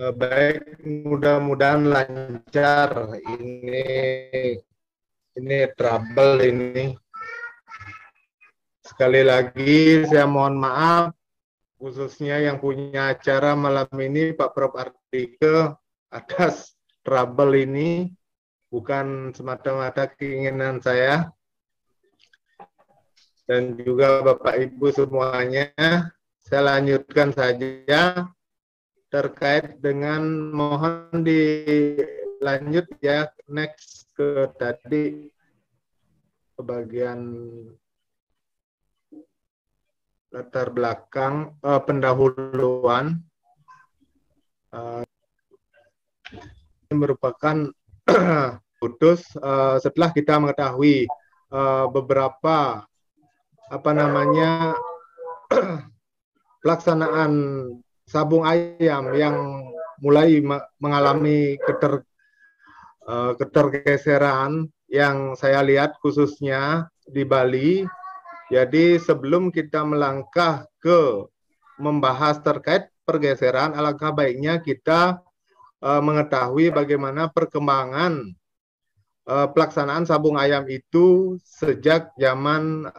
Baik, mudah-mudahan lancar. Ini trouble ini. Sekali lagi saya mohon maaf, khususnya yang punya acara malam ini, Pak Prof. Ardike, atas trouble ini. Bukan semata-mata keinginan saya. Dan juga Bapak Ibu semuanya, saya lanjutkan saja terkait dengan mohon dilanjut ya, next ke tadi ke bagian latar belakang pendahuluan. Ini merupakan putus setelah kita mengetahui beberapa pelaksanaan sabung ayam yang mulai mengalami ketergeseran yang saya lihat khususnya di Bali. Jadi sebelum kita melangkah ke membahas terkait pergeseran, alangkah baiknya kita mengetahui bagaimana perkembangan pelaksanaan sabung ayam itu sejak zaman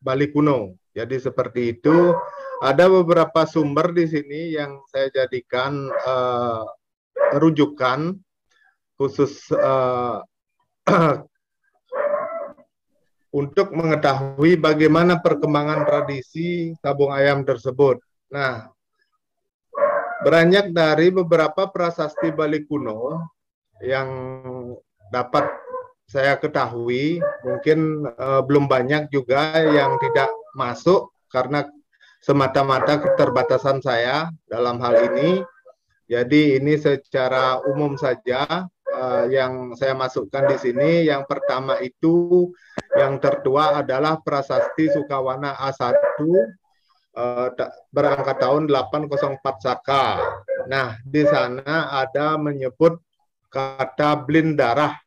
Bali kuno. Jadi seperti itu. Ada beberapa sumber di sini yang saya jadikan rujukan khusus untuk mengetahui bagaimana perkembangan tradisi sabung ayam tersebut. Nah, beranjak dari beberapa prasasti Bali kuno yang dapat saya ketahui, mungkin belum banyak juga yang tidak masuk karena semata-mata keterbatasan saya dalam hal ini. Jadi ini secara umum saja yang saya masukkan di sini. Yang pertama itu yang tertua adalah Prasasti Sukawana A1 berangkat tahun 804 Saka. Nah, di sana ada menyebut kata blindarah.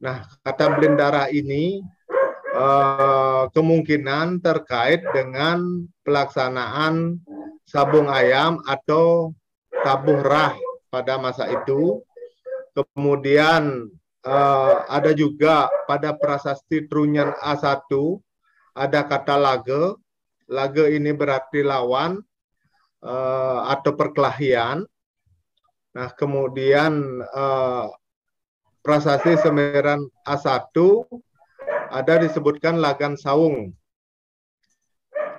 Nah, kata blindarah ini kemungkinan terkait dengan pelaksanaan sabung ayam atau tabuh rah pada masa itu. Kemudian ada juga pada prasasti Trunyan A1 ada kata lage. Lage ini berarti lawan atau perkelahian. Nah, kemudian prasasti Semeran A1 ada disebutkan lagan saung.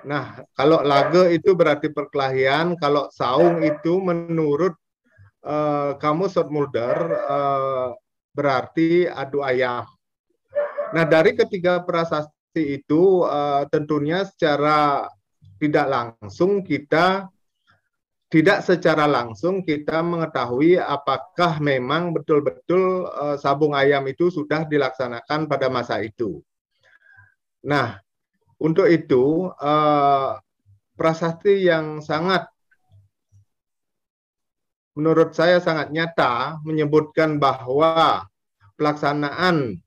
Nah, kalau lage itu berarti perkelahian, kalau saung itu menurut Kamus Zoetmulder berarti adu ayam. Nah, dari ketiga prasasti itu tentunya secara tidak secara langsung kita mengetahui apakah memang betul-betul sabung ayam itu sudah dilaksanakan pada masa itu. Nah, untuk itu prasasti yang menurut saya sangat nyata menyebutkan bahwa pelaksanaan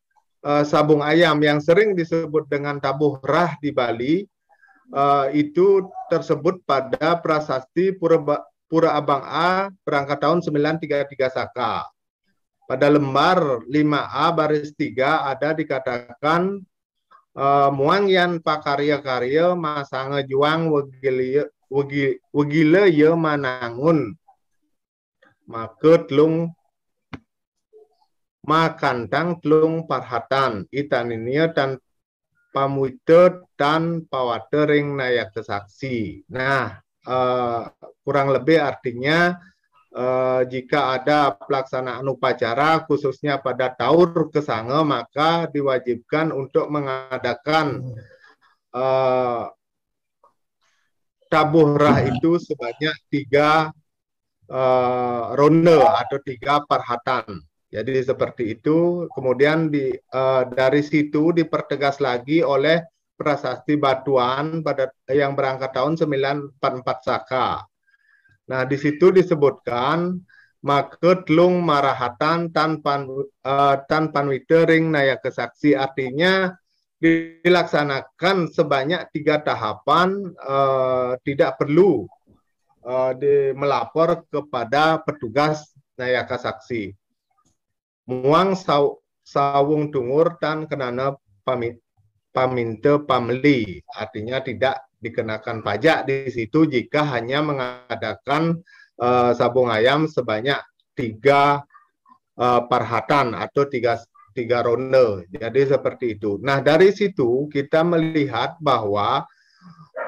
sabung ayam yang sering disebut dengan tabuh rah di Bali itu tersebut pada prasasti Pura Abang A berangkat tahun 933 Saka. Pada lembar 5A baris 3 ada dikatakan muangyan pakarya-karya masanga juang wegile ye manangun maketlung makantang tlung parhatan itaninia dan pamuite dan pawatering nayak kesaksi. Nah, kurang lebih artinya jika ada pelaksanaan upacara khususnya pada Taur Kesange maka diwajibkan untuk mengadakan tabuh rah itu sebanyak 3 ronde atau 3 parhatan. Jadi seperti itu. Kemudian dari situ dipertegas lagi oleh prasasti Batuan yang berangkat tahun 944 Saka. Nah, di situ disebutkan maketlung marahatan tan panwitering naya kesaksi, artinya dilaksanakan sebanyak 3 tahapan, tidak perlu melapor kepada petugas nayaka saksi. Muang sawung tungur dan kenana paminte pameli, artinya tidak dikenakan pajak di situ jika hanya mengadakan sabung ayam sebanyak 3 parhatan atau tiga ronde. Jadi seperti itu. Nah, dari situ kita melihat bahwa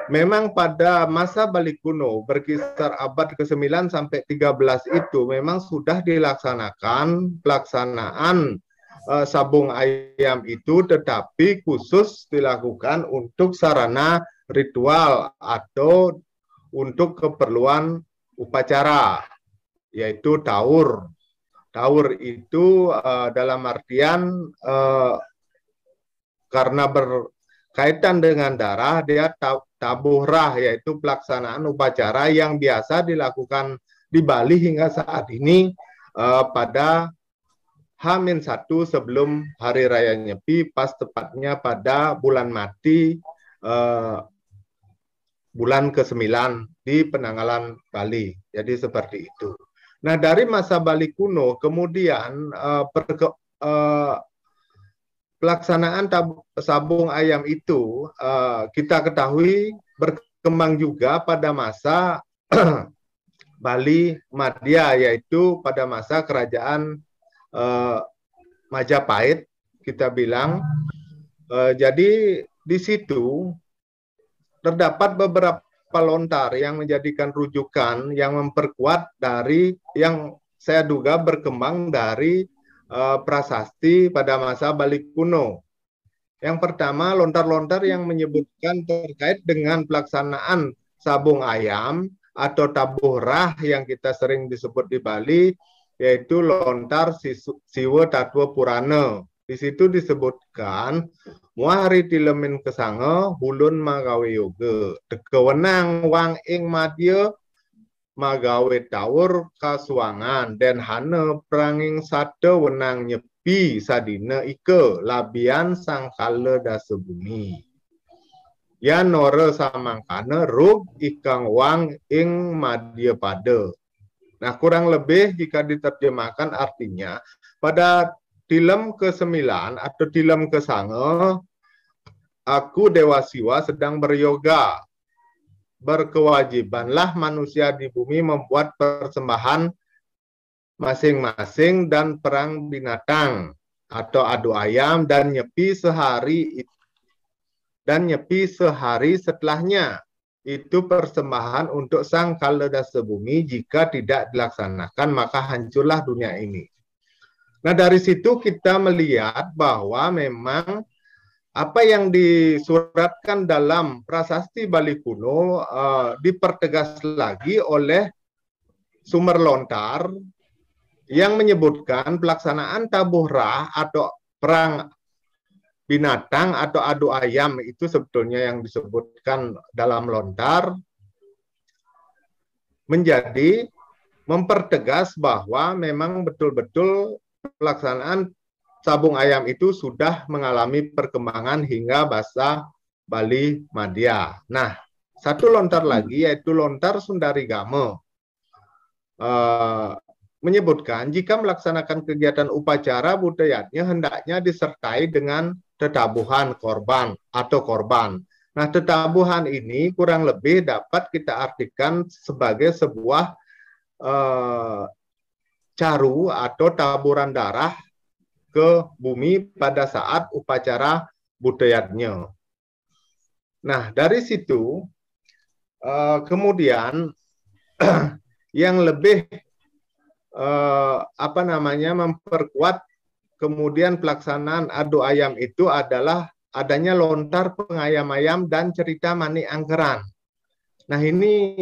memang pada masa Bali kuno berkisar abad ke-9 sampai 13 itu memang sudah dilaksanakan pelaksanaan sabung ayam itu, tetapi khusus dilakukan untuk sarana ritual atau untuk keperluan upacara, yaitu taur. Taur itu dalam artian karena berkaitan dengan darah, dia tabuhrah, yaitu pelaksanaan upacara yang biasa dilakukan di Bali hingga saat ini pada H-1 sebelum Hari Raya Nyepi, pas tepatnya pada bulan Mati bulan ke-9 di Penanggalan Bali. Jadi seperti itu. Nah, dari masa Bali kuno, kemudian pelaksanaan sabung ayam itu kita ketahui berkembang juga pada masa Bali Madya, yaitu pada masa kerajaan Majapahit, kita bilang. Jadi di situ terdapat beberapa lontar yang menjadikan rujukan yang memperkuat dari yang saya duga berkembang dari prasasti pada masa Bali kuno. Yang pertama, lontar-lontar yang menyebutkan terkait dengan pelaksanaan sabung ayam atau tabuhrah yang kita sering disebut di Bali, yaitu lontar Siwa Tatwa Purana. Di situ disebutkan muari tilemin kesange hulun magawe yoga kewenang wang ing madya magawe taur kasuangan dan hana peranging sate wenang nyepi sadina ike labian sangkala dasa bumi ya nora samangkana rug ikang wang ing madya pada. Nah, kurang lebih jika diterjemahkan artinya pada tilem ke-9 atau tilem ke-9 aku Dewa Siwa sedang beryoga. Berkewajibanlah manusia di bumi membuat persembahan masing-masing dan perang binatang atau adu ayam dan nyepi sehari setelahnya. Itu persembahan untuk sang kaledasa bumi. Jika tidak dilaksanakan maka hancurlah dunia ini. Nah, dari situ kita melihat bahwa memang apa yang disuratkan dalam prasasti Bali kuno dipertegas lagi oleh sumber lontar yang menyebutkan pelaksanaan tabuhrah atau perang binatang atau adu ayam itu sebetulnya yang disebutkan dalam lontar menjadi mempertegas bahwa memang betul-betul pelaksanaan sabung ayam itu sudah mengalami perkembangan hingga masa Bali Madya. Nah, satu lontar lagi yaitu lontar Sundarigama menyebutkan jika melaksanakan kegiatan upacara budayanya hendaknya disertai dengan tetabuhan korban atau korban. Nah, tetabuhan ini kurang lebih dapat kita artikan sebagai sebuah caru atau taburan darah ke bumi pada saat upacara budayanya. Nah, dari situ kemudian yang lebih memperkuat kemudian pelaksanaan adu ayam itu adalah adanya lontar pengayam-ayam dan cerita Mani Angkeran. Nah, ini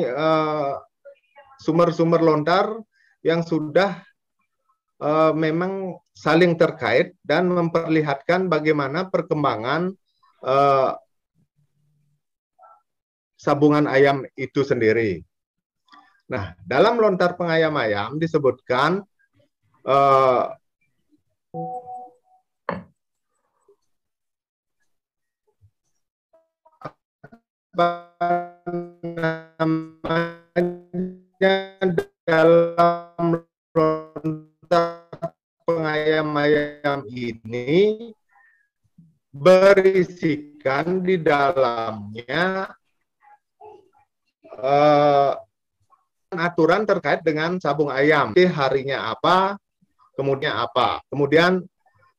sumber-sumber lontar yang sudah memang saling terkait dan memperlihatkan bagaimana perkembangan sabungan ayam itu sendiri. Nah, dalam lontar pengayam-ayam disebutkan dalam lontar pengayam-ayam ini berisikan di dalamnya aturan terkait dengan sabung ayam. Harinya apa, kemudian apa. Kemudian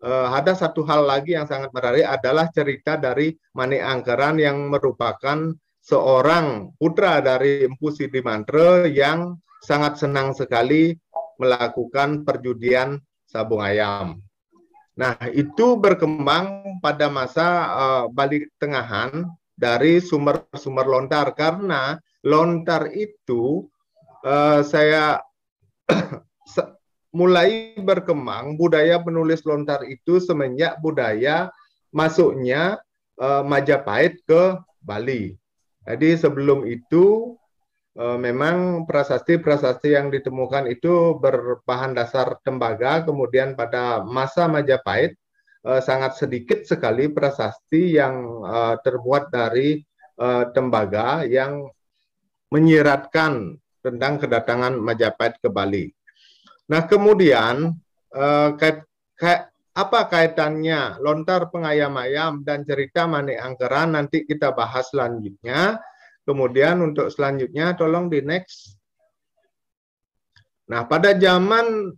ada satu hal lagi yang sangat menarik adalah cerita dari Mani Angkeran yang merupakan seorang putra dari Empu Sidimantre yang sangat senang sekali melakukan perjudian sabung ayam. Nah, itu berkembang pada masa Bali Tengahan dari sumber-sumber lontar, karena lontar itu saya mulai berkembang budaya penulis lontar itu semenjak budaya masuknya Majapahit ke Bali. Jadi sebelum itu memang prasasti-prasasti yang ditemukan itu berbahan dasar tembaga. Kemudian pada masa Majapahit sangat sedikit sekali prasasti yang terbuat dari tembaga yang menyiratkan tentang kedatangan Majapahit ke Bali. Nah, kemudian apa kaitannya lontar pengayam-ayam dan cerita Mani Angkeran, nanti kita bahas selanjutnya. Kemudian untuk selanjutnya tolong di next. Nah, pada zaman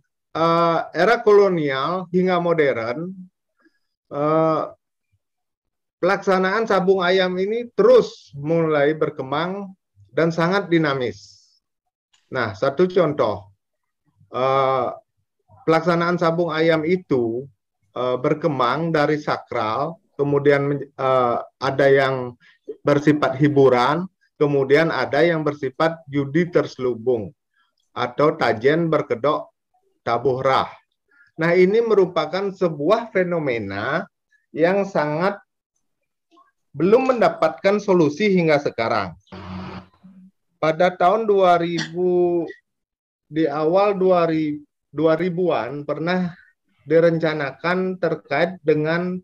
era kolonial hingga modern, pelaksanaan sabung ayam ini terus mulai berkembang dan sangat dinamis. Nah, satu contoh, pelaksanaan sabung ayam itu berkembang dari sakral, kemudian ada yang bersifat hiburan, kemudian ada yang bersifat judi terselubung atau tajen berkedok tabuh rah. Nah, ini merupakan sebuah fenomena yang sangat belum mendapatkan solusi hingga sekarang. Pada tahun 2000, di awal 2000-an pernah direncanakan terkait dengan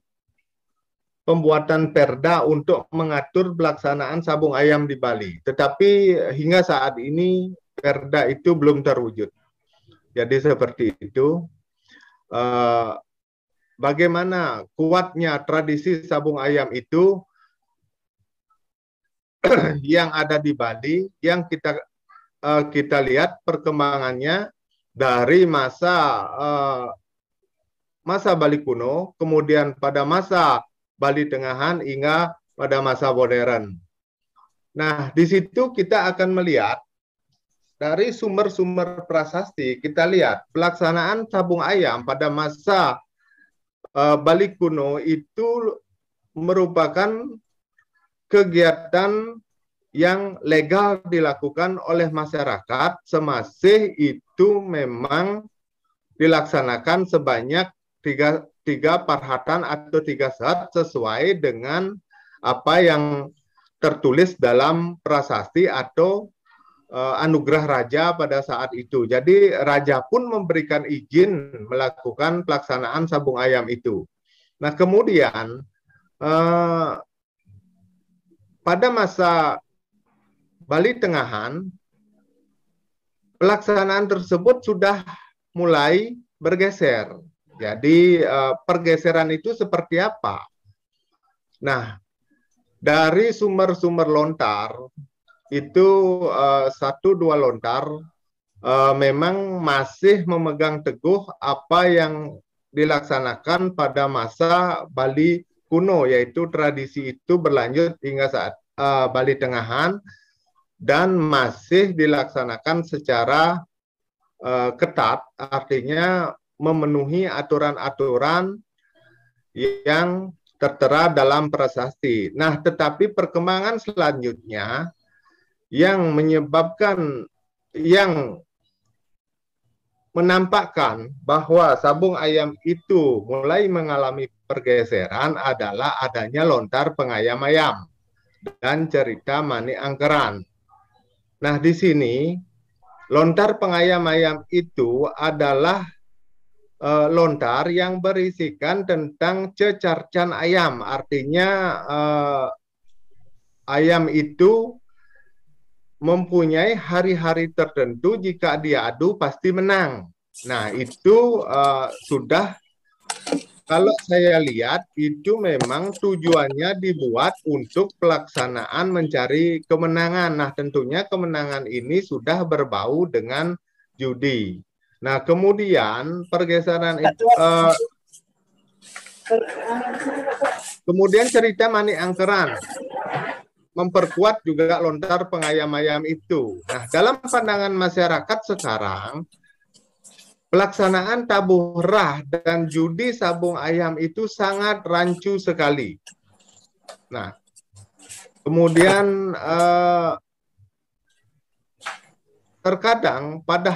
pembuatan perda untuk mengatur pelaksanaan sabung ayam di Bali. Tetapi hingga saat ini perda itu belum terwujud. Jadi seperti itu. Bagaimana kuatnya tradisi sabung ayam itu yang ada di Bali, yang kita lihat perkembangannya dari masa Bali kuno, kemudian pada masa Bali Tengahan hingga pada masa modern. Nah, di situ kita akan melihat dari sumber-sumber prasasti, kita lihat pelaksanaan sabung ayam pada masa Bali kuno itu merupakan kegiatan yang legal dilakukan oleh masyarakat semasih itu memang dilaksanakan sebanyak tiga parhatan atau 3 saat sesuai dengan apa yang tertulis dalam prasasti atau anugerah raja pada saat itu. Jadi raja pun memberikan izin melakukan pelaksanaan sabung ayam itu. Nah, kemudian pada masa Bali Tengahan, pelaksanaan tersebut sudah mulai bergeser. Jadi pergeseran itu seperti apa? Nah, dari sumber-sumber lontar itu 1-2 lontar memang masih memegang teguh apa yang dilaksanakan pada masa Bali kuno, yaitu tradisi itu berlanjut hingga saat Bali Tengahan dan masih dilaksanakan secara ketat, artinya memenuhi aturan-aturan yang tertera dalam prasasti. Nah, tetapi perkembangan selanjutnya yang menyebabkan, yang menampakkan bahwa sabung ayam itu mulai mengalami pergeseran adalah adanya lontar pengayam ayam dan cerita Mani Angkeran. Nah, di sini lontar pengayam ayam itu adalah lontar yang berisikan tentang cecarcan ayam. Artinya ayam itu mempunyai hari-hari tertentu, jika dia adu pasti menang. Nah, itu sudah, kalau saya lihat itu memang tujuannya dibuat untuk pelaksanaan mencari kemenangan. Nah, tentunya kemenangan ini sudah berbau dengan judi. Nah, kemudian pergeseran itu, kemudian cerita Mani Angkeran memperkuat juga lontar pengayam-ayam itu. Nah, dalam pandangan masyarakat sekarang, pelaksanaan tabuh rah dan judi sabung ayam itu sangat rancu sekali. Nah, kemudian terkadang pada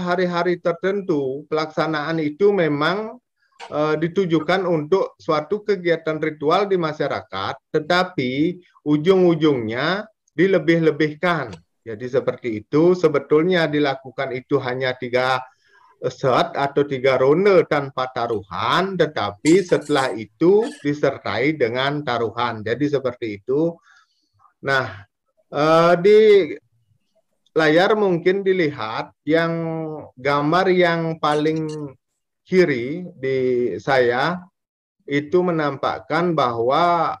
hari-hari tertentu pelaksanaan itu memang ditujukan untuk suatu kegiatan ritual di masyarakat, tetapi ujung-ujungnya dilebih-lebihkan. Jadi seperti itu, sebetulnya dilakukan itu hanya 3 set atau 3 ronde tanpa taruhan, tetapi setelah itu disertai dengan taruhan. Jadi seperti itu. Nah, di layar mungkin dilihat yang gambar yang paling kiri di saya itu menampakkan bahwa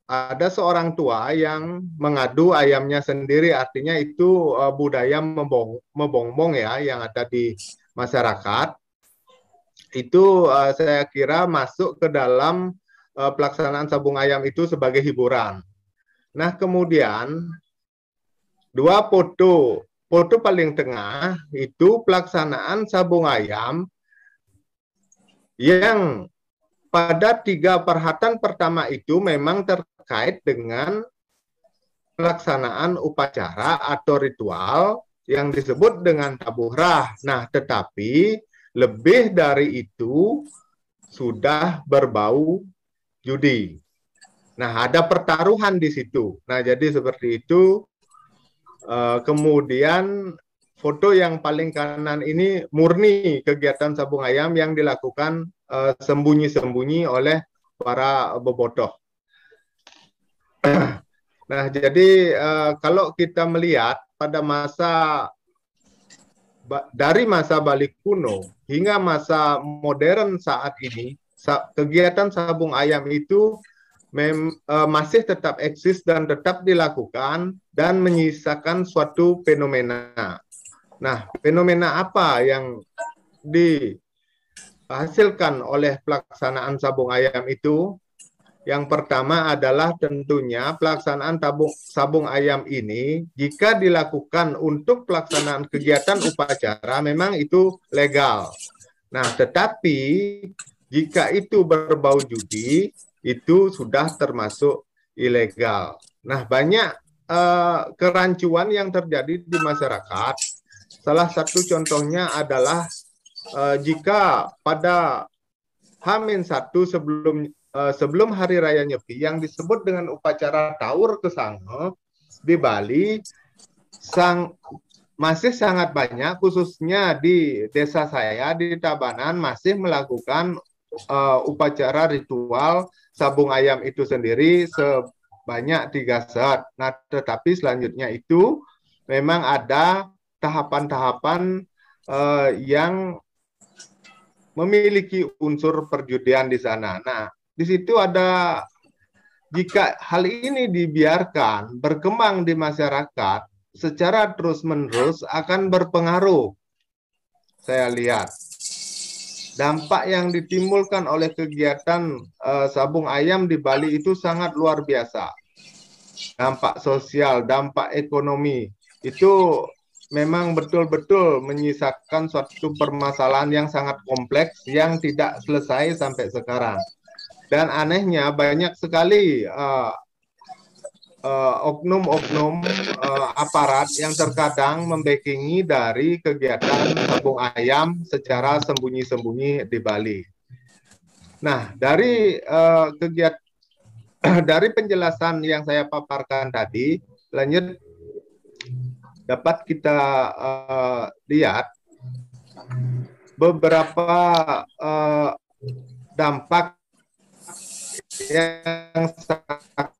ada seorang tua yang mengadu ayamnya sendiri, artinya itu budaya membongbong ya yang ada di masyarakat. Itu saya kira masuk ke dalam pelaksanaan sabung ayam itu sebagai hiburan. Nah, kemudian dua foto. Foto paling tengah itu pelaksanaan sabung ayam yang pada 3 perhatan pertama itu memang terkait dengan pelaksanaan upacara atau ritual yang disebut dengan tabuh rah. Nah, tetapi lebih dari itu sudah berbau judi. Nah, ada pertaruhan di situ. Nah, jadi seperti itu. Kemudian foto yang paling kanan ini murni kegiatan sabung ayam yang dilakukan sembunyi-sembunyi oleh para bobotoh. Nah, jadi kalau kita melihat pada dari masa balik kuno hingga masa modern saat ini, kegiatan sabung ayam itu masih tetap eksis dan tetap dilakukan dan menyisakan suatu fenomena. Nah, fenomena apa yang dihasilkan oleh pelaksanaan sabung ayam itu? Yang pertama adalah tentunya pelaksanaan sabung ayam ini jika dilakukan untuk pelaksanaan kegiatan upacara memang itu legal. Nah, tetapi jika itu berbau judi, itu sudah termasuk ilegal. Nah, banyak kerancuan yang terjadi di masyarakat. Salah satu contohnya adalah jika pada H-1 sebelum Hari Raya Nyepi yang disebut dengan upacara Taur Kesango di Bali, masih sangat banyak, khususnya di desa saya di Tabanan masih melakukan upacara ritual sabung ayam itu sendiri sebanyak 3 set. Nah, tetapi selanjutnya itu memang ada tahapan-tahapan yang memiliki unsur perjudian di sana. Nah, di situ ada, jika hal ini dibiarkan berkembang di masyarakat secara terus-menerus akan berpengaruh. Saya lihat dampak yang ditimbulkan oleh kegiatan sabung ayam di Bali itu sangat luar biasa. Dampak sosial, dampak ekonomi, itu memang betul-betul menyisakan suatu permasalahan yang sangat kompleks yang tidak selesai sampai sekarang. Dan anehnya banyak sekali oknum-oknum aparat yang terkadang membackingi dari kegiatan sabung ayam secara sembunyi-sembunyi di Bali. Nah, dari dari penjelasan yang saya paparkan tadi, lanjut dapat kita lihat beberapa dampak yang sangat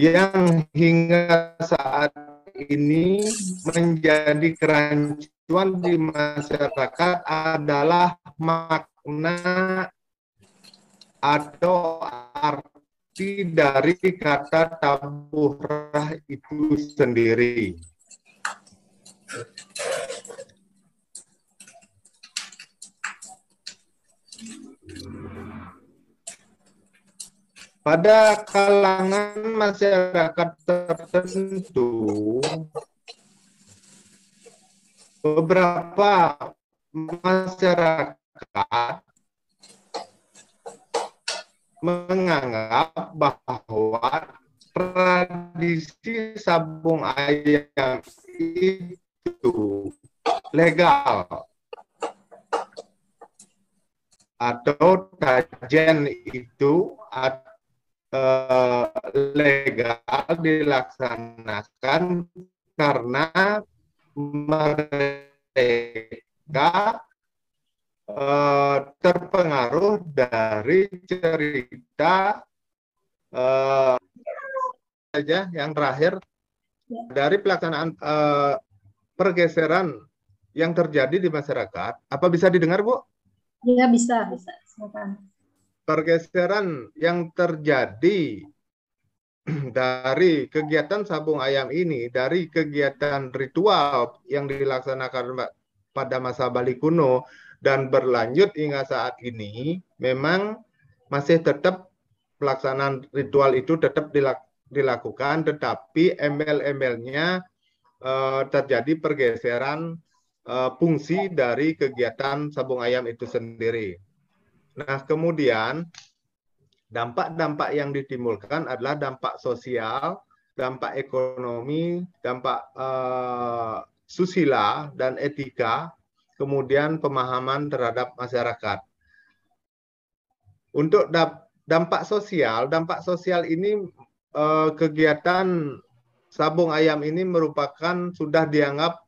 yang hingga saat ini menjadi kerancuan di masyarakat adalah makna atau arti dari kata tabuhrah itu sendiri. Pada kalangan masyarakat tertentu, beberapa masyarakat menganggap bahwa tradisi sabung ayam itu legal atau tajen itu legal dilaksanakan karena mereka terpengaruh dari cerita saja yang terakhir dari pelaksanaan pergeseran yang terjadi di masyarakat. Apa bisa didengar, Bu? Ya, bisa. Silakan. Pergeseran yang terjadi dari kegiatan sabung ayam ini, dari kegiatan ritual yang dilaksanakan pada masa Bali kuno dan berlanjut hingga saat ini, memang masih tetap pelaksanaan ritual itu tetap dilakukan, tetapi embel-embelnya terjadi pergeseran fungsi dari kegiatan sabung ayam itu sendiri. Nah, kemudian dampak-dampak yang ditimbulkan adalah dampak sosial, dampak ekonomi, dampak susila dan etika, kemudian pemahaman terhadap masyarakat. Untuk dampak sosial ini kegiatan sabung ayam ini merupakan sudah dianggap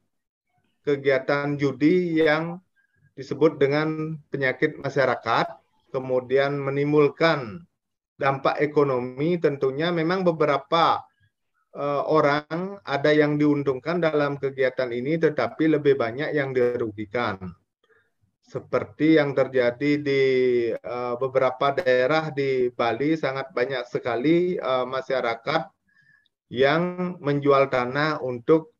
kegiatan judi yang disebut dengan penyakit masyarakat, kemudian menimbulkan dampak ekonomi. Tentunya memang beberapa orang ada yang diuntungkan dalam kegiatan ini, tetapi lebih banyak yang dirugikan. Seperti yang terjadi di beberapa daerah di Bali, sangat banyak sekali masyarakat yang menjual tanah untuk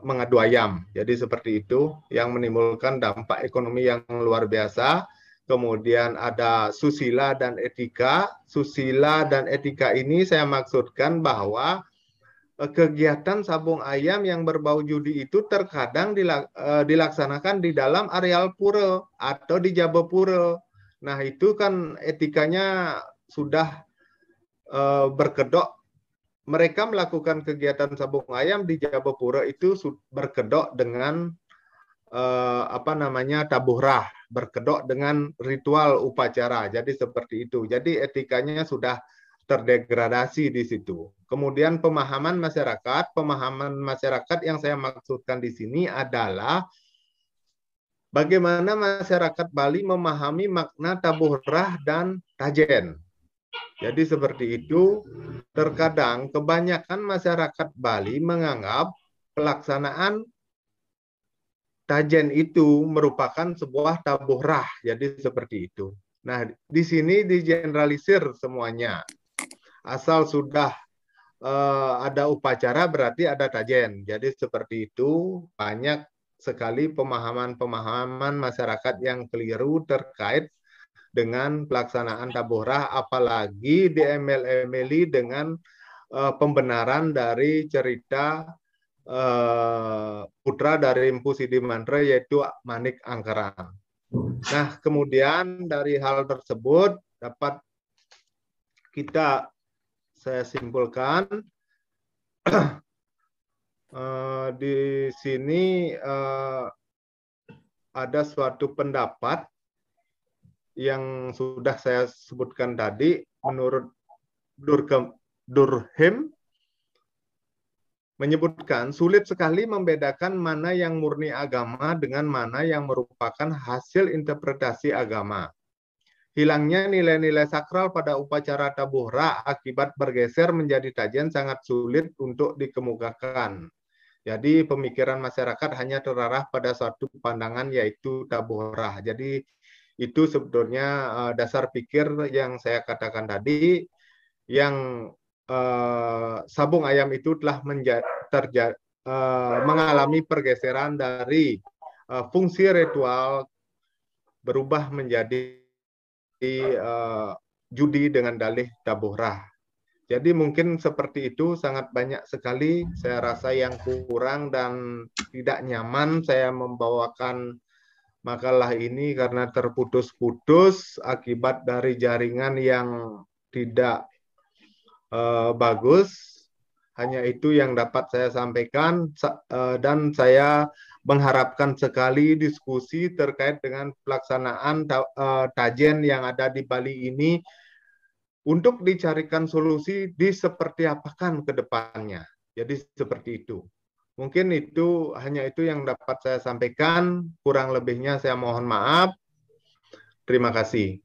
mengadu ayam. Jadi seperti itu yang menimbulkan dampak ekonomi yang luar biasa. Kemudian ada susila dan etika. Susila dan etika ini saya maksudkan bahwa kegiatan sabung ayam yang berbau judi itu terkadang dilaksanakan di dalam areal pura atau di Jabapura. Nah, itu kan etikanya sudah berkedok. Mereka melakukan kegiatan sabung ayam di Jabapura itu berkedok dengan tabuhrah, berkedok dengan ritual upacara. Jadi seperti itu. Jadi etikanya sudah terdegradasi di situ. Kemudian pemahaman masyarakat yang saya maksudkan di sini adalah bagaimana masyarakat Bali memahami makna tabuhrah dan tajen. Jadi seperti itu, terkadang kebanyakan masyarakat Bali menganggap pelaksanaan tajen itu merupakan sebuah tabuhrah. Jadi seperti itu. Nah, di sini digeneralisir semuanya. Asal sudah ada upacara berarti ada tajen. Jadi seperti itu, banyak sekali pemahaman-pemahaman masyarakat yang keliru terkait dengan pelaksanaan tabuhrah, apalagi diemel-emeli dengan pembenaran dari cerita putra dari Empu Sidimantra, yaitu Manik Angkeran. Nah, kemudian dari hal tersebut dapat saya simpulkan di sini ada suatu pendapat yang sudah saya sebutkan tadi. Menurut Durkheim menyebutkan sulit sekali membedakan mana yang murni agama dengan mana yang merupakan hasil interpretasi agama. hilangnya nilai-nilai sakral pada upacara tabuhra akibat bergeser menjadi tajen sangat sulit untuk dikemukakan. Jadi pemikiran masyarakat hanya terarah pada suatu pandangan yaitu tabuhra. Jadi itu sebetulnya dasar pikir yang saya katakan tadi, yang sabung ayam itu telah mengalami pergeseran dari fungsi ritual berubah menjadi judi dengan dalih tabuhrah. Jadi mungkin seperti itu, sangat banyak sekali saya rasa yang kurang dan tidak nyaman saya membawakan makalah ini karena terputus-putus akibat dari jaringan yang tidak bagus. Hanya itu yang dapat saya sampaikan dan saya mengharapkan sekali diskusi terkait dengan pelaksanaan tajen yang ada di Bali ini untuk dicarikan solusi di seperti apakan ke depannya. Jadi seperti itu. Mungkin itu hanya itu yang dapat saya sampaikan. Kurang lebihnya saya mohon maaf. Terima kasih.